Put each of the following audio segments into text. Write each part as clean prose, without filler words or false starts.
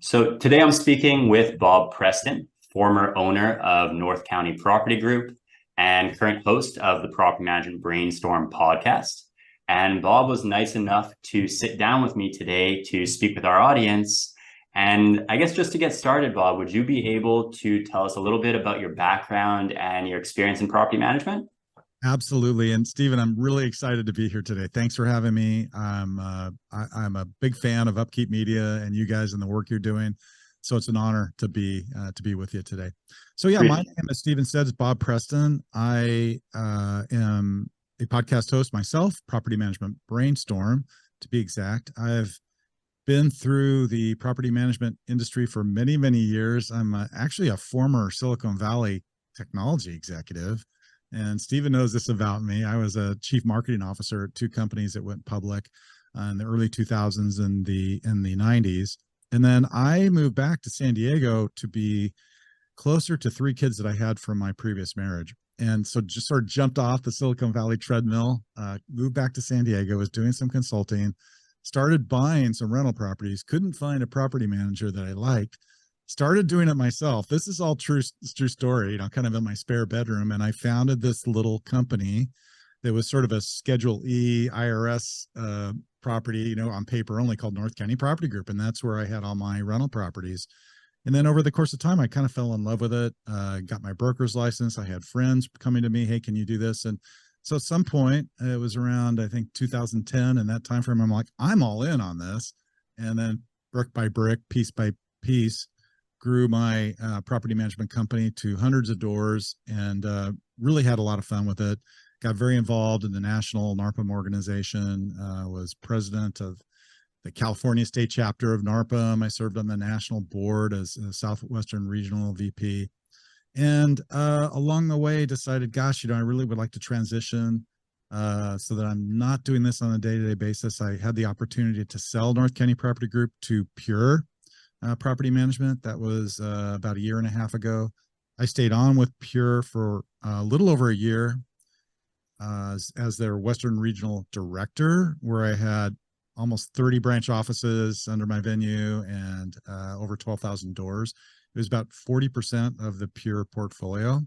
So today I'm speaking with Bob Preston, former owner of North County Property Group and current host of the Property Management Brainstorm podcast. And Bob was nice enough to sit down with me today to speak with our audience. And I guess just to get started, Bob, would you be able to tell us a little bit about your background and your experience in property management? Absolutely. And Stephen, I'm really excited to be here today. Thanks for having me. I'm a big fan of Upkeep Media and you guys and the work you're doing. So it's an honor to be with you today. So yeah, my name, as Stephen said, is Bob Preston. I am a podcast host myself, Property Management Brainstorm, to be exact. I've been through the property management industry for many, many years. I'm actually a former Silicon Valley technology executive. And Stephen knows this about me. I was a chief marketing officer at two companies that went public in the early 2000s and the 90s. And then I moved back to San Diego to be closer to three kids that I had from my previous marriage. And so just sort of jumped off the Silicon Valley treadmill, moved back to San Diego, was doing some consulting, started buying some rental properties, couldn't find a property manager that I liked, started doing it myself. This is all true story, kind of in my spare bedroom. And I founded this little company that was sort of a Schedule E IRS property, on paper only, called North County Property Group. And that's where I had all my rental properties. And then over the course of time, I kind of fell in love with it, got my broker's license. I had friends coming to me, hey, can you do this? And so at some point, it was around, I think, 2010. And that time frame, I'm like, I'm all in on this. And then brick by brick, piece by piece, grew my property management company to hundreds of doors and really had a lot of fun with it. Got very involved in the national NARPM organization, was president of the California state chapter of NARPM. I served on the national board as a Southwestern regional VP. And along the way decided, gosh, I really would like to transition so that I'm not doing this on a day-to-day basis. I had the opportunity to sell North County Property Group to Pure Property Management. That was about a year and a half ago. I stayed on with Pure for a little over a year as their Western Regional Director, where I had almost 30 branch offices under my venue and over 12,000 doors. It was about 40% of the Pure portfolio.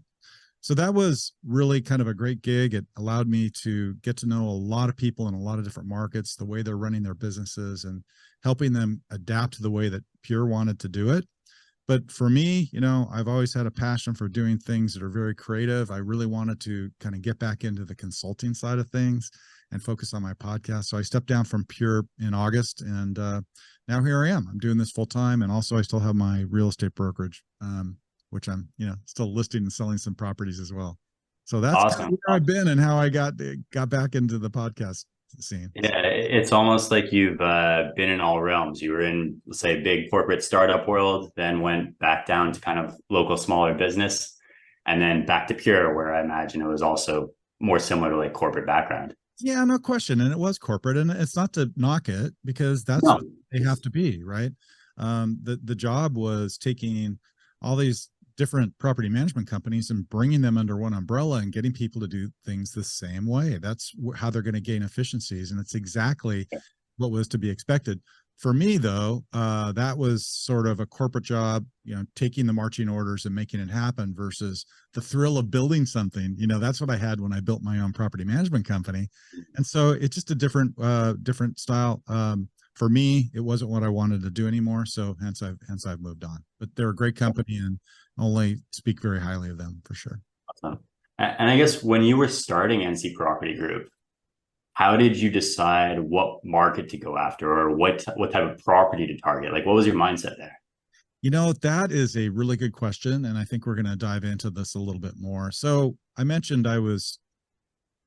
So that was really kind of a great gig. It allowed me to get to know a lot of people in a lot of different markets, the way they're running their businesses and helping them adapt to the way that Pure wanted to do it. But for me, I've always had a passion for doing things that are very creative. I really wanted to kind of get back into the consulting side of things and focus on my podcast. So I stepped down from Pure in August, and now here I am. I'm doing this full time. And also I still have my real estate brokerage, which I'm, still listing and selling some properties as well. So that's kind of Awesome. where I've been and how I got back into the podcast scene. Yeah, it's almost like you've been in all realms. You were in, let's say, big corporate startup world, then went back down to kind of local, smaller business, and then back to Pure, where I imagine it was also more similar to like corporate background. Yeah, no question. And it was corporate, and it's not to knock it because that's No. what they have to be, right? The job was taking all these different property management companies and bringing them under one umbrella and getting people to do things the same way. That's how they're going to gain efficiencies. And it's exactly what was to be expected. For me, though, that was sort of a corporate job, taking the marching orders and making it happen versus the thrill of building something. That's what I had when I built my own property management company. And so it's just a different style. For me, it wasn't what I wanted to do anymore. So hence I've moved on. But they're a great company and only speak very highly of them for sure. Awesome. And I guess when you were starting NC Property Group, how did you decide what market to go after or what type of property to target? Like, what was your mindset there? That is a really good question. And I think we're going to dive into this a little bit more. So I mentioned I was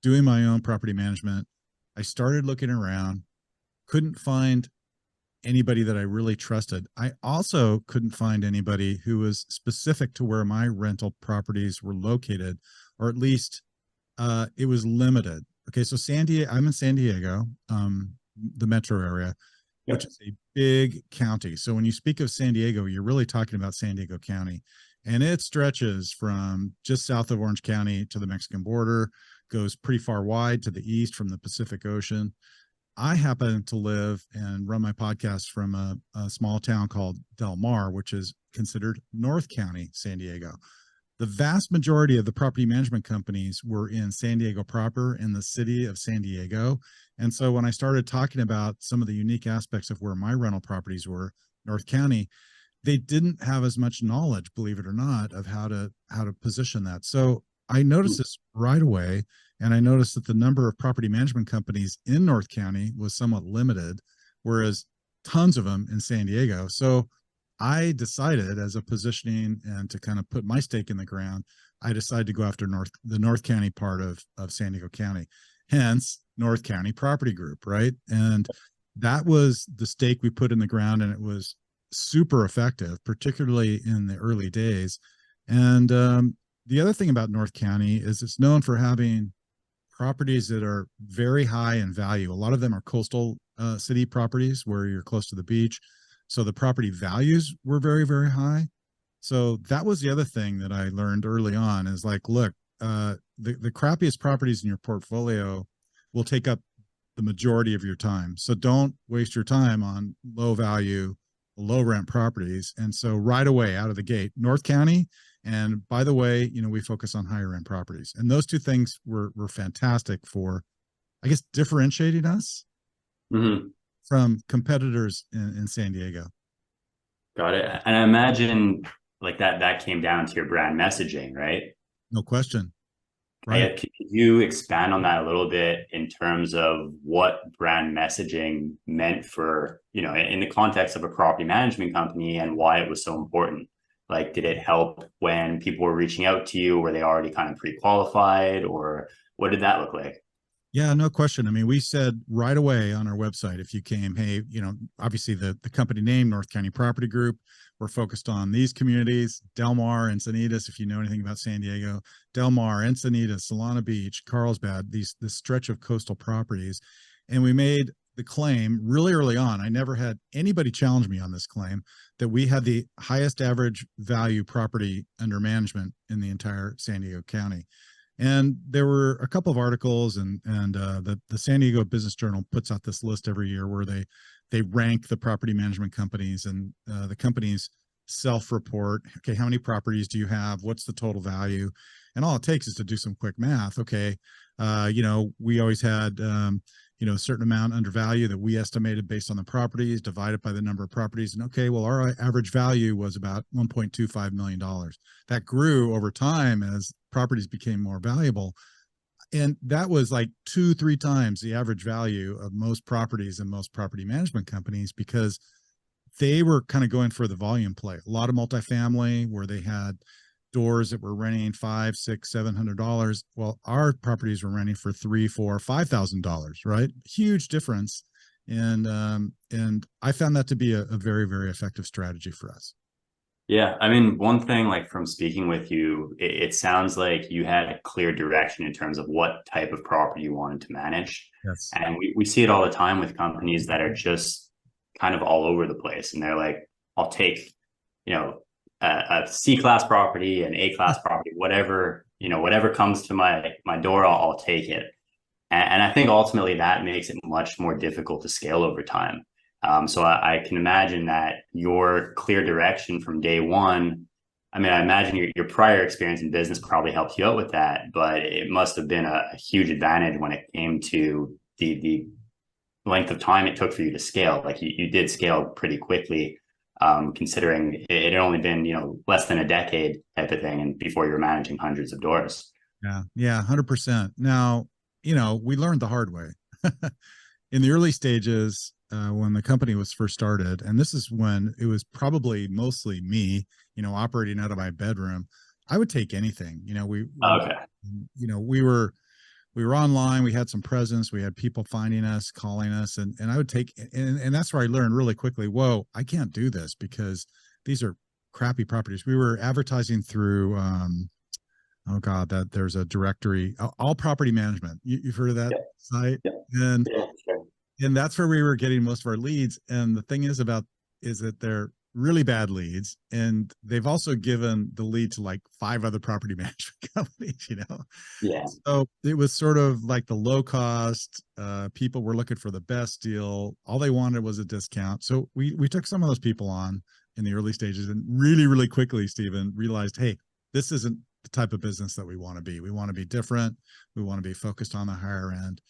doing my own property management. I started looking around, couldn't find anybody that I really trusted. I also couldn't find anybody who was specific to where my rental properties were located, or at least it was limited. Okay, so I'm in San Diego, the metro area, Yep. which is a big county. So when you speak of San Diego, you're really talking about San Diego County. And it stretches from just south of Orange County to the Mexican border, goes pretty far wide to the east from the Pacific Ocean. I happen to live and run my podcast from a small town called Del Mar, which is considered North County, San Diego. The vast majority of the property management companies were in San Diego proper, in the city of San Diego. And so when I started talking about some of the unique aspects of where my rental properties were, North County, they didn't have as much knowledge, believe it or not, of how to position that. So I noticed this right away, and I noticed that the number of property management companies in North County was somewhat limited, whereas tons of them in San Diego. So I decided, as a positioning and to kind of put my stake in the ground, I decided to go after the North County part of San Diego County, hence North County Property Group, right? And that was the stake we put in the ground, and it was super effective, particularly in the early days. And the other thing about North County is it's known for having properties that are very high in value. A lot of them are coastal city properties where you're close to the beach. So the property values were very, very high. So that was the other thing that I learned early on is like, look, the crappiest properties in your portfolio will take up the majority of your time. So don't waste your time on low value, low rent properties. And so right away out of the gate, North County. And by the way, we focus on higher end properties. And those two things were fantastic for, I guess, differentiating us from competitors in San Diego. Got it. And I imagine like that came down to your brand messaging, right? No question. Right. Could you expand on that a little bit in terms of what brand messaging meant for, in the context of a property management company and why it was so important? Like, did it help when people were reaching out to you? Were they already kind of pre-qualified, or what did that look like? Yeah, no question. I mean, we said right away on our website, if you came, hey, obviously the company name, North County Property Group, we're focused on these communities, Del Mar, Encinitas, if you know anything about San Diego, Del Mar, Encinitas, Solana Beach, Carlsbad, this stretch of coastal properties. And we made the claim really early on. I never had anybody challenge me on this claim that we had the highest average value property under management in the entire San Diego County. And there were a couple of articles, and the San Diego Business Journal puts out this list every year where they rank the property management companies, and the companies self-report. Okay, how many properties do you have? What's the total value? And all it takes is to do some quick math. Okay, we always had a certain amount under value that we estimated based on the properties divided by the number of properties. And okay, well, our average value was about $1.25 million. That grew over time as properties became more valuable. And that was like 2-3 times the average value of most properties and most property management companies, because they were kind of going for the volume play. A lot of multifamily where they had doors that were renting $500, $600, $700. Well, our properties were renting for $3,000, $4,000, $5,000, right? Huge difference. And I found that to be a very, very effective strategy for us. Yeah, I mean, one thing, like from speaking with you, it sounds like you had a clear direction in terms of what type of property you wanted to manage. Yes. And we see it all the time with companies that are just kind of all over the place. And they're like, I'll take, a C-class property, an A-class property, whatever comes to my door, I'll take it. And I think ultimately that makes it much more difficult to scale over time. So I can imagine that your clear direction from day one, I mean, I imagine your prior experience in business probably helped you out with that, but it must have been a huge advantage when it came to the length of time it took for you to scale. Like you did scale pretty quickly, considering it had only been, less than a decade type of thing, and before you were managing hundreds of doors. Yeah, 100%. Now, we learned the hard way. In the early stages, when the company was first started, and this is when it was probably mostly me, operating out of my bedroom, I would take anything. Okay. We were online, we had some presence, we had people finding us, calling us, and I would take, and that's where I learned really quickly, whoa, I can't do this because these are crappy properties. We were advertising through, oh God, that there's a directory, All Property Management. You've heard of that site? And Yeah, sure. and that's where we were getting most of our leads. And the thing is that really bad leads, and they've also given the lead to like 5 other property management companies, you know. Yeah. So it was sort of like the low cost, people were looking for the best deal. All they wanted was a discount. So we took some of those people on in the early stages, and really, really quickly, Stephen, realized, hey, this isn't the type of business that we want to be. We want to be different. We want to be focused on the higher end.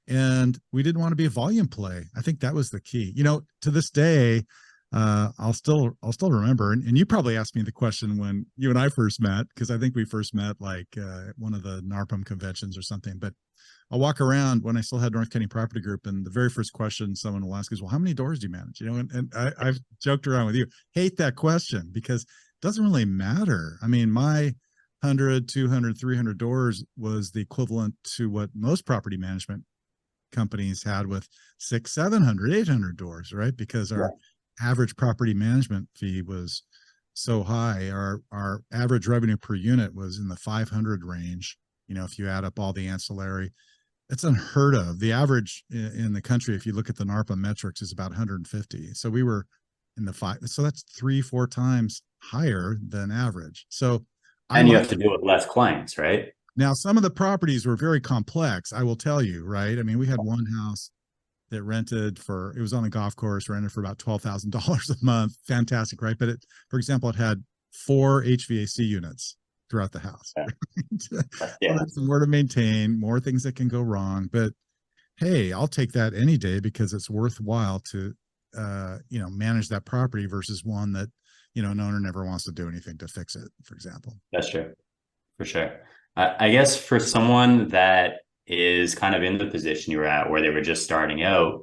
And we didn't want to be a volume play. I think that was the key. You know, to this day, I'll still remember, and you probably asked me the question when you and I first met, because I think we first met like at one of the NARPM conventions or something. But I'll walk around when I still had North County Property Group, and the very first question someone will ask is, well, how many doors do you manage? You know, I've joked around with you, hate that question, because it doesn't really matter. I mean, my 100, 200, 300 doors was the equivalent to what most property management companies had with 600, 700, 800 doors, right? Because Yeah. our average property management fee was so high. Our average revenue per unit was in the 500 range. You know, if you add up all the ancillary, it's unheard of. The average in the country, if you look at the NARPA metrics, is about 150. So we were in the five. So that's 3, 4 times higher than average. So I And you like. have to deal with less clients, right? Now, some of the properties were very complex, I will tell you, right? I mean, we had one house that rented for, it was on a golf course, rented for about $12,000 a month. Fantastic, right? But it, for example, it had 4 HVAC units throughout the house. Yeah. Right? Well, Yeah. that's more to maintain, more things that can go wrong. But hey, I'll take that any day, because it's worthwhile to, you know, manage that property versus one that, you know, an owner never wants to do anything to fix it, for example. That's true. For sure. I guess for someone that is kind of in the position you were at where they were just starting out,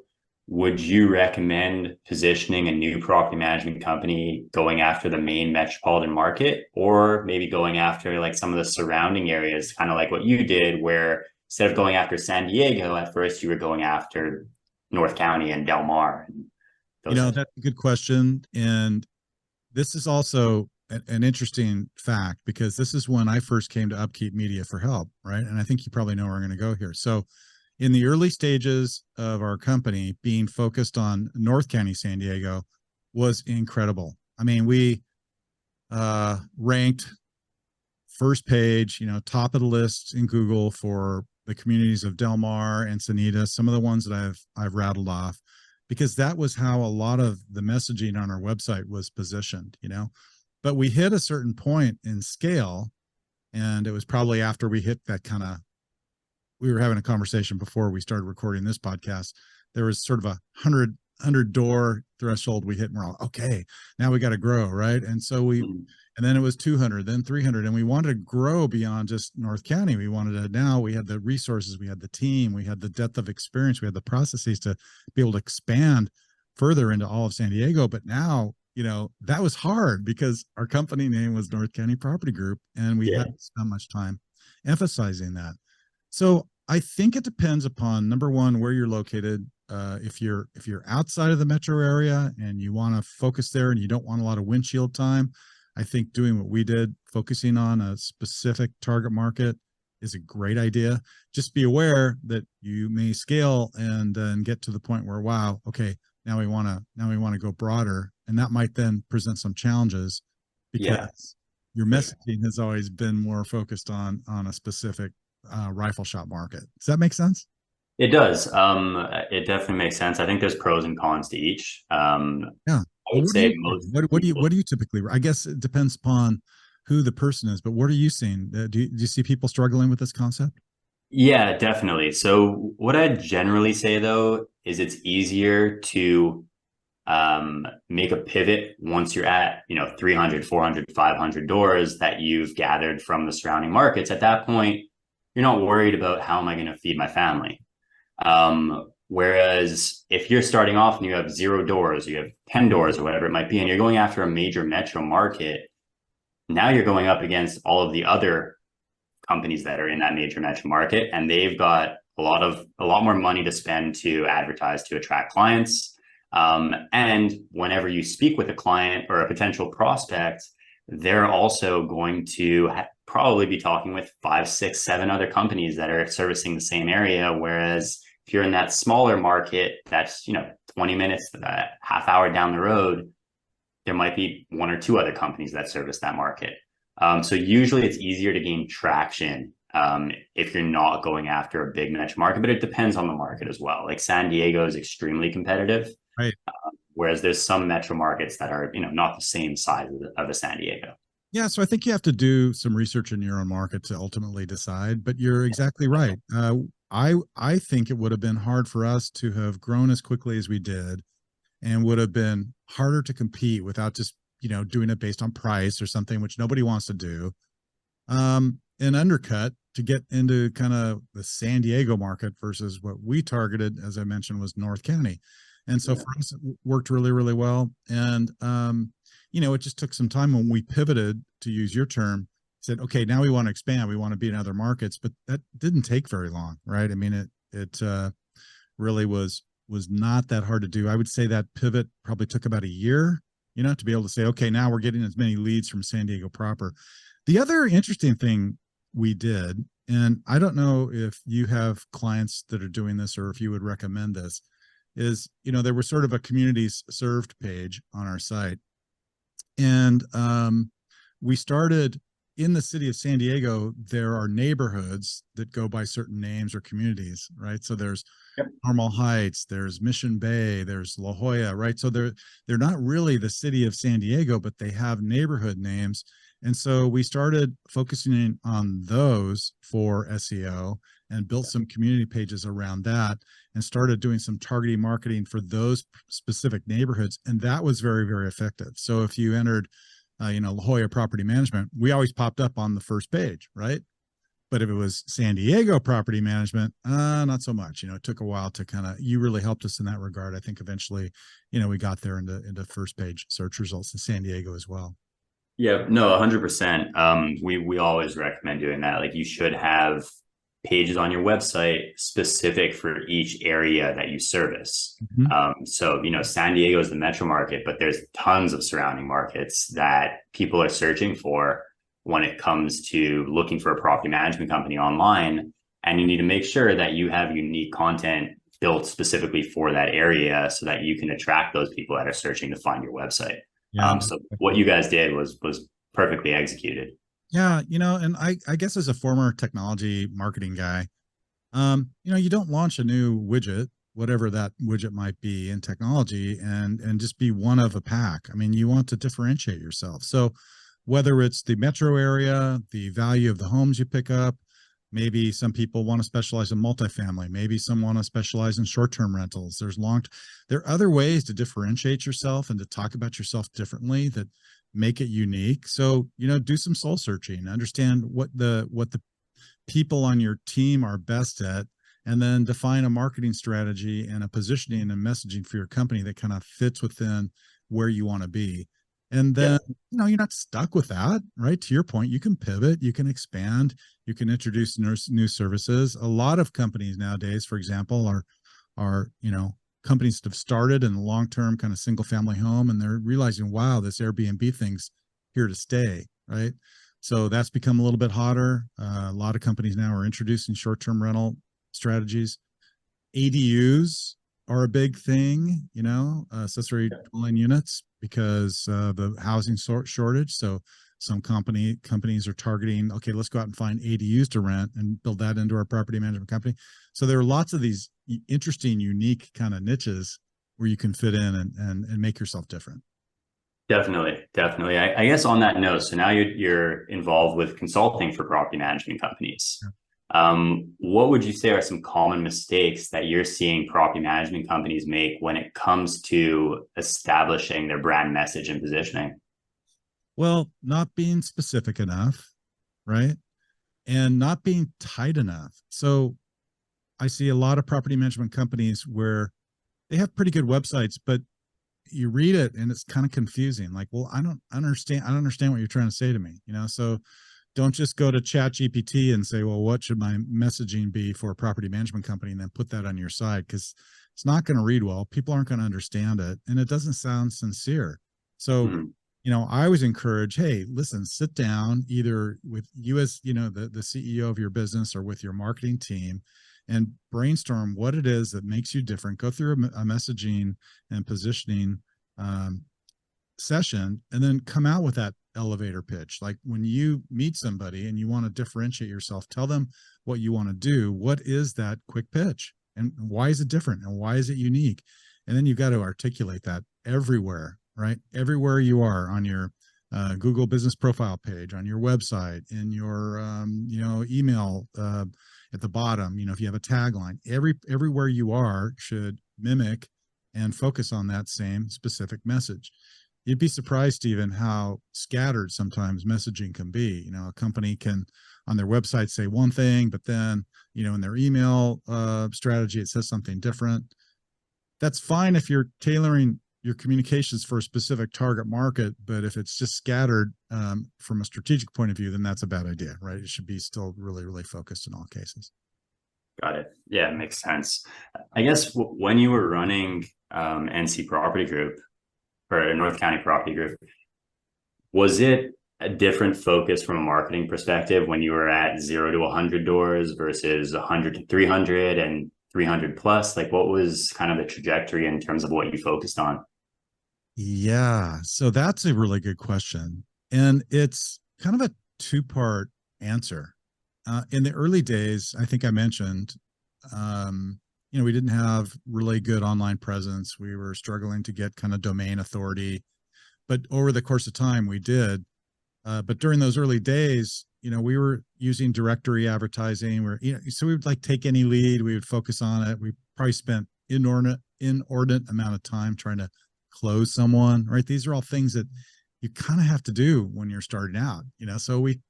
would you recommend positioning a new property management company going after the main metropolitan market, or maybe going after like some of the surrounding areas, kind of like what you did, where instead of going after San Diego at first, you were going after North County and Del Mar and You those know, types. that's a good question. And this is also an interesting fact, because this is when I first came to Upkeep Media for help, right? And I think you probably know where I'm going to go here. So, in the early stages of our company, being focused on North County, San Diego, was incredible. I mean, we ranked first page, you know, top of the list in Google for the communities of Del Mar and Encinitas, some of the ones that I've rattled off, because that was how a lot of the messaging on our website was positioned, you know. But we hit a certain point in scale, and it was probably after we hit that kind of, we were having a conversation before we started recording this podcast. There was sort of a hundred door threshold we hit, and we're all, okay, now we got to grow, right? And so we, Mhm. and then it was 200, then 300, and we wanted to grow beyond just North County. We wanted to, now we had the resources, we had the team, we had the depth of experience, we had the processes to be able to expand further into all of San Diego. But now, you know, that was hard because our company name was North County Property Group, and we Yeah. hadn't spent much time emphasizing that. So I think it depends upon, number one, where you're located. If you're outside of the metro area and you want to focus there and you don't want a lot of windshield time, I think doing what we did, focusing on a specific target market, is a great idea. Just be aware that you may scale and then get to the point where, wow, okay, now we want to go broader, and that might then present some challenges, Yeah. because your messaging has always been more focused on a specific rifle shot market. Does that make sense? It does. It definitely makes sense. I think there's pros and cons to each. Yeah. I Well, would what do say you do? most What people. do you typically? I guess it depends upon who the person is, but what are you seeing? Do you see people struggling with this concept? Yeah, definitely. So what I generally say though is it's easier to make a pivot once you're at, 300, 400, 500 doors that you've gathered from the surrounding markets. At that point, you're not worried about how am I going to feed my family. Whereas if you're starting off and you have 0 doors, you have 10 doors or whatever it might be, and you're going after a major metro market, now you're going up against all of the other companies that are in that major metro market, and they've got a lot more money to spend to advertise to attract clients. And whenever you speak with a client or a potential prospect, they're also going to probably be talking with 5, 6, 7 other companies that are servicing the same area. Whereas if you're in that smaller market, that's 20 minutes, half hour down the road, there might be one or two other companies that service that market. So usually it's easier to gain traction if you're not going after a big niche market, but it depends on the market as well. Like San Diego is extremely competitive, Right. whereas there's some metro markets that are, not the same size of a San Diego. Yeah, so I think you have to do some research in your own market to ultimately decide, but you're exactly right. I think it would have been hard for us to have grown as quickly as we did, and would have been harder to compete without just, doing it based on price or something, which nobody wants to do. And undercut to get into kind of the San Diego market versus what we targeted, as I mentioned, was North County. And so for us, it worked really, really well. And, it just took some time when we pivoted, to use your term, said, okay, now we want to expand. We want to be in other markets, but that didn't take very long, right? I mean, it really was not that hard to do. I would say that pivot probably took about a year, to be able to say, okay, now we're getting as many leads from San Diego proper. The other interesting thing we did, and I don't know if you have clients that are doing this or if you would recommend this, is, there was sort of a communities served page on our site. And we started in the city of San Diego. There are neighborhoods that go by certain names or communities, right? So there's Normal Heights, there's Mission Bay, there's La Jolla, right? So they're not really the city of San Diego, but they have neighborhood names. And so we started focusing on those for SEO and built some community pages around that and started doing some targeting marketing for those specific neighborhoods. And that was very, very effective. So if you entered, La Jolla property management, we always popped up on the first page, right? But if it was San Diego property management, not so much. It took a while to you really helped us in that regard. I think eventually, we got there into first page search results in San Diego as well. Yeah, no, 100%. We always recommend doing that. Like, you should have pages on your website specific for each area that you service. So, San Diego is the metro market, but there's tons of surrounding markets that people are searching for when it comes to looking for a property management company online. And you need to make sure that you have unique content built specifically for that area so that you can attract those people that are searching to find your website. Yeah. So what you guys did was perfectly executed. Yeah, and I guess as a former technology marketing guy, you don't launch a new widget, whatever that widget might be in technology, and just be one of a pack. I mean, you want to differentiate yourself. So whether it's the metro area, the value of the homes you pick up, maybe some people want to specialize in multifamily, maybe some want to specialize in short-term rentals. There are other ways to differentiate yourself and to talk about yourself differently that make it unique. So, do some soul searching, understand what the people on your team are best at, and then define a marketing strategy and a positioning and messaging for your company that kind of fits within where you want to be. And then, you're not stuck with that, right? To your point, you can pivot, you can expand, you can introduce new services. A lot of companies nowadays, for example, are companies that have started in the long-term kind of single family home, and they're realizing, wow, this Airbnb thing's here to stay, right? So that's become a little bit hotter. A lot of companies now are introducing short-term rental strategies. ADUs are a big thing, accessory dwelling units, because the housing shortage. So some companies are targeting, okay, let's go out and find ADUs to rent and build that into our property management company. So there are lots of these interesting, unique kind of niches where you can fit in and make yourself different. Definitely. I guess on that note, so now you're involved with consulting for property management companies. What would you say are some common mistakes that you're seeing property management companies make when it comes to establishing their brand message and positioning? Well, not being specific enough, right? And not being tight enough. So I see a lot of property management companies where they have pretty good websites, but you read it and it's kind of confusing. Like, well, I don't understand what you're trying to say to me, so don't just go to Chat GPT and say, well, what should my messaging be for a property management company, and then put that on your side, because it's not going to read well. People aren't going to understand it, and it doesn't sound sincere. So, I always encourage, hey, listen, sit down either with you as, the CEO of your business, or with your marketing team, and brainstorm what it is that makes you different. Go through a messaging and positioning session and then come out with that elevator pitch. Like when you meet somebody and you want to differentiate yourself, tell them what you want to do. What is that quick pitch? And why is it different? And why is it unique? And then you've got to articulate that everywhere, right? Everywhere you are on your Google business profile page, on your website, in your email at the bottom. If you have a tagline, everywhere you are should mimic and focus on that same specific message. You'd be surprised, Stephen, how scattered sometimes messaging can be. A company can on their website say one thing, but then in their email strategy it says something different. That's fine if you're tailoring your communications for a specific target market, but if it's just scattered from a strategic point of view, then that's a bad idea, right? It should be still really, really focused in all cases. Got it. Yeah, it makes sense. I guess when you were running NC Property Group or North County Property Group, was it a different focus from a marketing perspective when you were at 0 to 100 doors versus 100 to 300 and 300 plus? Like, what was kind of the trajectory in terms of what you focused on? Yeah, so that's a really good question. And it's kind of a two-part answer. In the early days, I think I mentioned, we didn't have really good online presence. We were struggling to get kind of domain authority, but over the course of time, we did. But during those early days, we were using directory advertising. So we would like take any lead, we would focus on it. We probably spent inordinate amount of time trying to close someone, right? These are all things that you kind of have to do when you're starting out, so we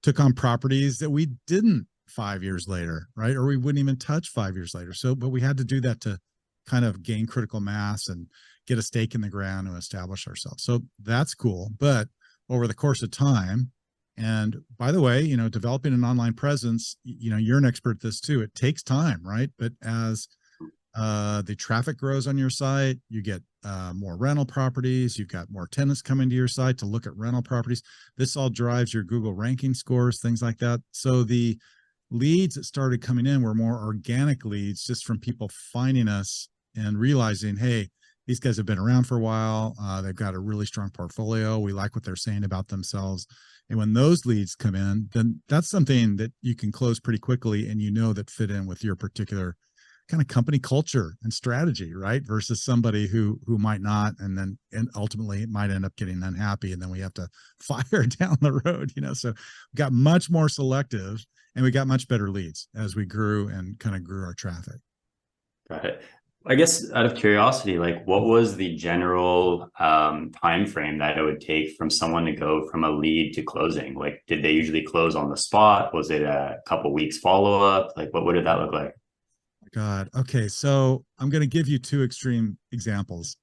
took on properties that we didn't 5 years later, right? Or we wouldn't even touch 5 years later. So, but we had to do that to kind of gain critical mass and get a stake in the ground and establish ourselves. So that's cool. But over the course of time, and by the way, developing an online presence, you're an expert at this too. It takes time, right? But as the traffic grows on your site, you get more rental properties, you've got more tenants coming to your site to look at rental properties. This all drives your Google ranking scores, things like that. So the leads that started coming in were more organic leads, just from people finding us and realizing, hey, these guys have been around for a while. They've got a really strong portfolio. We like what they're saying about themselves. And when those leads come in, then that's something that you can close pretty quickly and that fit in with your particular kind of company culture and strategy, right? Versus somebody who might not, and ultimately it might end up getting unhappy, and then we have to fire down the road, So we got much more selective, and we got much better leads as we grew and kind of grew our traffic. Got it. I guess out of curiosity, like what was the general time frame that it would take from someone to go from a lead to closing? Like, did they usually close on the spot? Was it a couple weeks follow up? Like, what did that look like? God. Okay. So I'm going to give you two extreme examples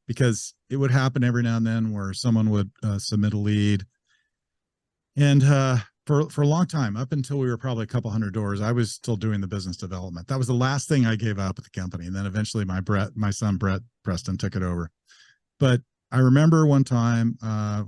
because it would happen every now and then where someone would submit a lead. And for a long time, up until we were probably a couple hundred doors, I was still doing the business development. That was the last thing I gave up at the company. And then eventually my son, Brett Preston, took it over. But I remember one time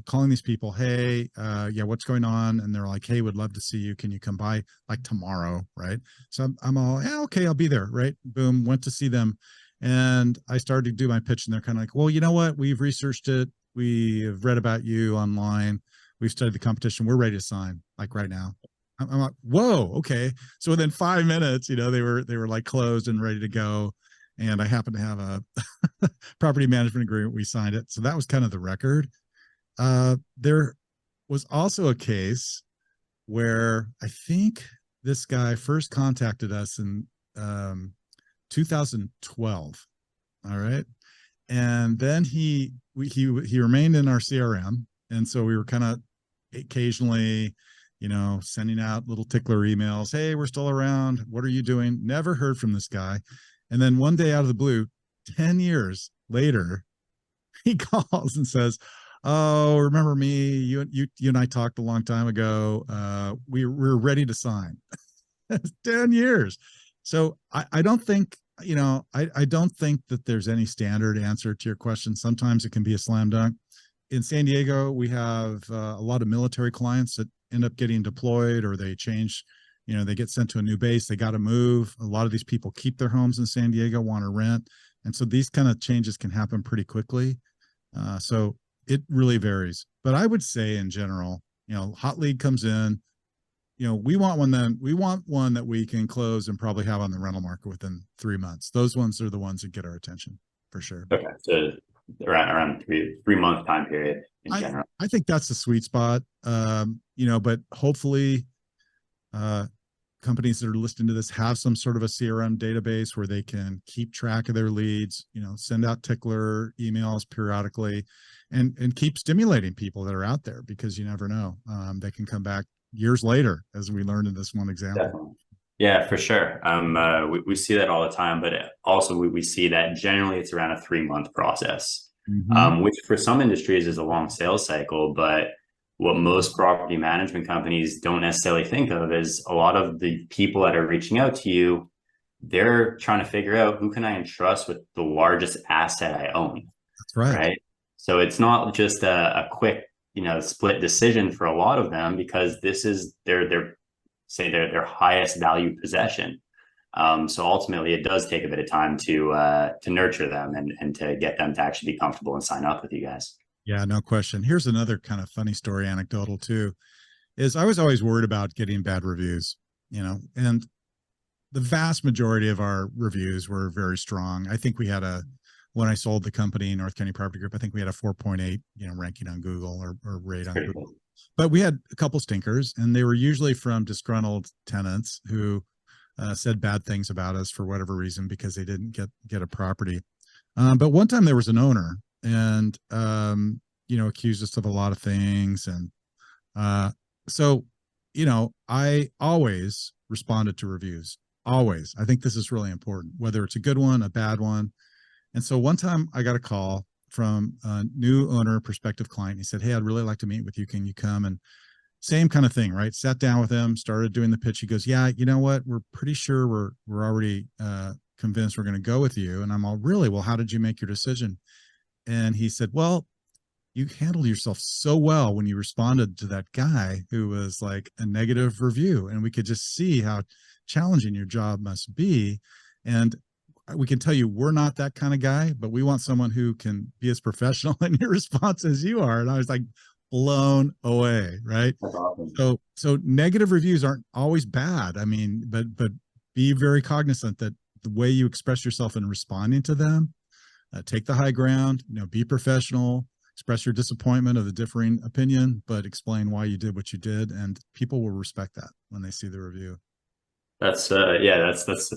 calling these people, hey, yeah, what's going on? And they're like, hey, would love to see you. Can you come by like tomorrow? Right. So I'm all, yeah, okay, I'll be there. Right. Boom. Went to see them. And I started to do my pitch, and they're kind of like, well, you know what? We've researched it. We have read about you online. We've studied the competition. We're ready to sign like right now. I'm like, whoa, okay. So within 5 minutes, they were like closed and ready to go. And I happened to have a property management agreement. We signed it. So that was kind of the record. There was also a case where I think this guy first contacted us in 2012. All right. And then he remained in our CRM. And so we were kind of occasionally, sending out little tickler emails. Hey, we're still around. What are you doing? Never heard from this guy. And then one day out of the blue, 10 years later, he calls and says, oh, remember me? You and I talked a long time ago. We're ready to sign. 10 years. So I don't think, I don't think that there's any standard answer to your question. Sometimes it can be a slam dunk. In San Diego, we have a lot of military clients that end up getting deployed, or they change, they get sent to a new base. They got to move. A lot of these people keep their homes in San Diego, want to rent. And so these kind of changes can happen pretty quickly. So it really varies. But I would say in general, hot lead comes in, we want one that we can close and probably have on the rental market within 3 months. Those ones are the ones that get our attention for sure. Okay, so around three month time period in I general. I think that's the sweet spot. But hopefully, uh, companies that are listening to this have some sort of a CRM database where they can keep track of their leads. Send out tickler emails periodically, and keep stimulating people that are out there, because you never know. They can come back years later, as we learned in this one example. Definitely. Yeah, for sure. We see that all the time, but also we see that generally it's around a 3 month process, Mm-hmm. which for some industries is a long sales cycle. But what most property management companies don't necessarily think of is a lot of the people that are reaching out to you, they're trying to figure out who can I entrust with the largest asset I own, That's right. right? So it's not just a quick, split decision for a lot of them, because this is their highest value possession. So ultimately, it does take a bit of time to nurture them and to get them to actually be comfortable and sign up with you guys. Yeah, no question. Here's another kind of funny story, anecdotal too, is I was always worried about getting bad reviews, and the vast majority of our reviews were very strong. I think we had when I sold the company, North County Property Group, I think we had a 4.8, ranking on Google, or rate It's on pretty Google. cool. But we had a couple stinkers, and they were usually from disgruntled tenants who said bad things about us for whatever reason, because they didn't get a property. But one time there was an owner, and accused us of a lot of things, and uh, so I always responded to reviews. Always. I think this is really important, whether it's a good one, a bad one. And so one time I got a call from a new owner, prospective client. He said, "Hey, I'd really like to meet with you. Can you come?" And same kind of thing, right? Sat down with him, started doing the pitch. He goes, "Yeah, you know what? We're pretty sure we're already convinced we're going to go with you." And I'm all, "Really? Well, how did you make your decision?" And he said, "Well, you handled yourself so well when you responded to that guy who was like a negative review, and we could just see how challenging your job must be. And we can tell you we're not that kind of guy, but we want someone who can be as professional in your response as you are." And I was like blown away, right? That's awesome. So negative reviews aren't always bad. I mean, but be very cognizant that the way you express yourself in responding to them, take the high ground, be professional, express your disappointment of the differing opinion, but explain why you did what you did, and people will respect that when they see the review. That's yeah, that's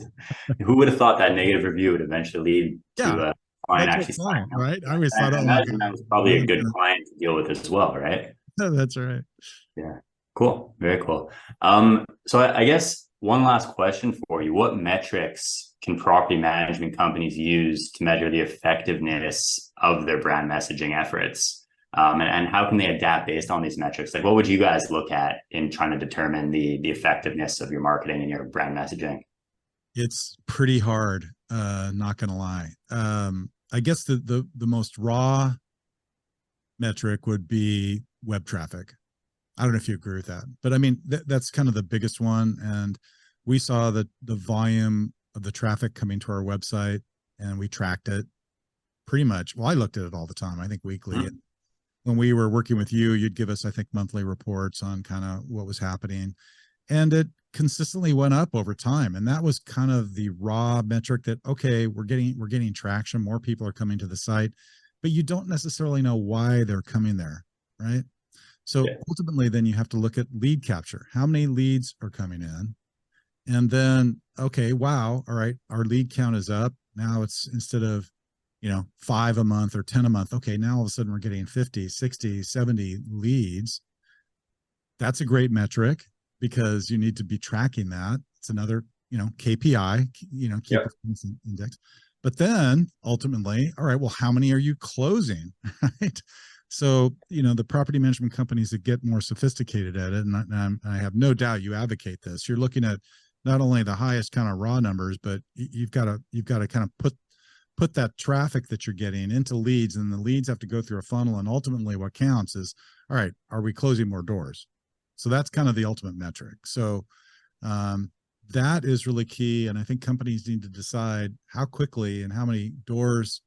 who would have thought that negative review would eventually lead Yeah, to a client that's actually what's fun, signing up with right? you I always guys. thought, I oh my imagine that god, was probably a good client to deal with as well, right? that's right. Yeah. Cool. Very cool. So I guess one last question for you. What metrics can property management companies use to measure the effectiveness of their brand messaging efforts? And how can they adapt based on these metrics? Like, what would you guys look at in trying to determine the effectiveness of your marketing and your brand messaging? It's pretty hard, not gonna lie. I guess the most raw metric would be web traffic. I don't know if you agree with that, but I mean that's kind of the biggest one. And we saw that the volume of the traffic coming to our website, and we tracked it pretty much. Well, I looked at it all the time. I think weekly. Hmm. When we were working with you, you'd give us, I think, monthly reports on kind of what was happening, and it consistently went up over time. And that was kind of the raw metric that, okay, we're getting traction. More people are coming to the site, but you don't necessarily know why they're coming there, right? So Yeah. ultimately, then you have to look at lead capture. How many leads are coming in? And then, okay, wow, all right, our lead count is up. Now it's, instead of, 5 a month or 10 a month, okay, now all of a sudden we're getting 50, 60, 70 leads. That's a great metric, because you need to be tracking that. It's another, KPI, key Yep. performance index. But then ultimately, all right, well, how many are you closing? Right. So, the property management companies that get more sophisticated at it, and I have no doubt you advocate this, you're looking at not only the highest kind of raw numbers, but you've got to kind of put that traffic that you're getting into leads, and the leads have to go through a funnel. And ultimately what counts is, all right, are we closing more doors? So that's kind of the ultimate metric. So um, that is really key. And I think companies need to decide how quickly and how many doors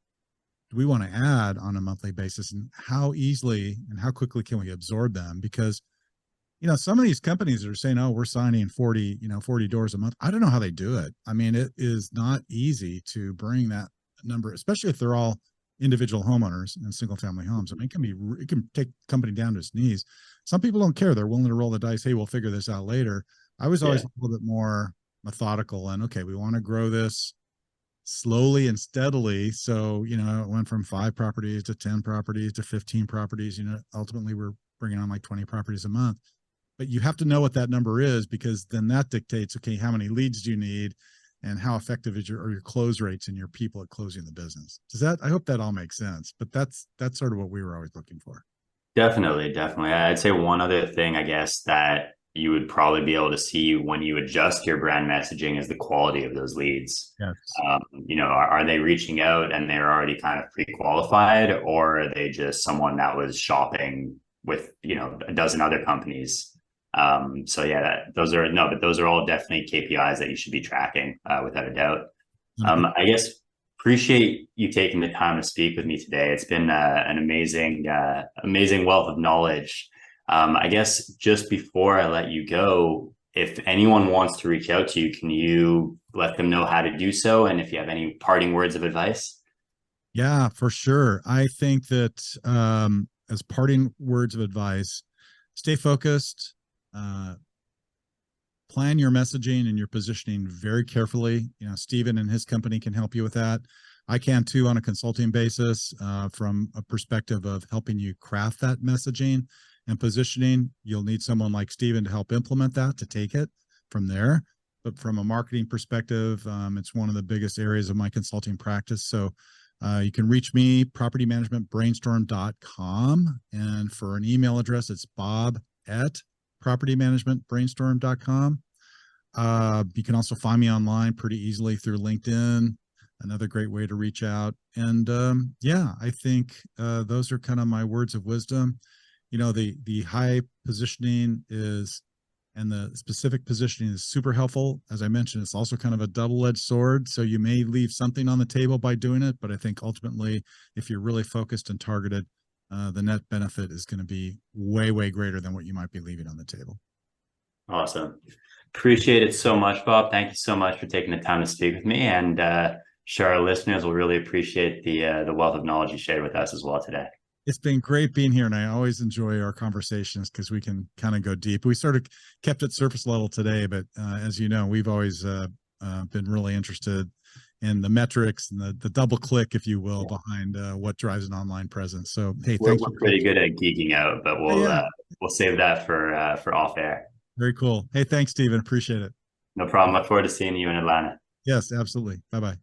do we want to add on a monthly basis, and how easily and how quickly can we absorb them? Because some of these companies are saying, oh, we're signing 40, 40 doors a month. I don't know how they do it. I mean, it is not easy to bring that number, especially if they're all individual homeowners and single family homes. I mean, it can take company down to its knees. Some people don't care. They're willing to roll the dice. Hey, we'll figure this out later. I was always Yeah. a little bit more methodical and, okay, we want to grow this slowly and steadily. So, it went from 5 properties to 10 properties to 15 properties. Ultimately we're bringing on like 20 properties a month. But you have to know what that number is, because then that dictates, okay, how many leads do you need and how effective is your close rates and your people at closing the business. I hope that all makes sense, but that's sort of what we were always looking for. Definitely, definitely. I'd say one other thing, I guess, that you would probably be able to see when you adjust your brand messaging is the quality of those leads. Yes. Are they reaching out and they're already kind of pre-qualified, or are they just someone that was shopping with, a dozen other companies? So yeah, those are no, but those are all definitely KPIs that you should be tracking without a doubt. I guess appreciate you taking the time to speak with me today. It's been an amazing wealth of knowledge. I guess just before I let you go, if anyone wants to reach out to you, can you let them know how to do so? And if you have any parting words of advice? Yeah, for sure. I think that as parting words of advice, stay focused, uh, plan your messaging and your positioning very carefully. Stephen and his company can help you with that. I can too, on a consulting basis, from a perspective of helping you craft that messaging and positioning. You'll need someone like Stephen to help implement that, to take it from there. But from a marketing perspective, it's one of the biggest areas of my consulting practice. So you can reach me, propertymanagementbrainstorm.com. And for an email address, it's bob@propertymanagementbrainstorm.com. You can also find me online pretty easily through LinkedIn, another great way to reach out. And yeah, I think those are kind of my words of wisdom. The high positioning is, and the specific positioning is super helpful. As I mentioned, it's also kind of a double-edged sword. So you may leave something on the table by doing it, but I think ultimately, if you're really focused and targeted, the net benefit is going to be way, way greater than what you might be leaving on the table. Awesome. Appreciate it so much, Bob. Thank you so much for taking the time to speak with me, and sure our listeners will really appreciate the wealth of knowledge you shared with us as well today. It's been great being here, and I always enjoy our conversations because we can kind of go deep. We sort of kept it surface level today, but as you know, we've always been really interested in the metrics and the double click, if you will, behind what drives an online presence. So, hey, We're, thanks we're for pretty good at geeking out, but yeah, we'll save that for off air. very cool. Hey, thanks, Stephen. Appreciate it. No problem. Look forward to seeing you in Atlanta. Yes, absolutely. Bye bye.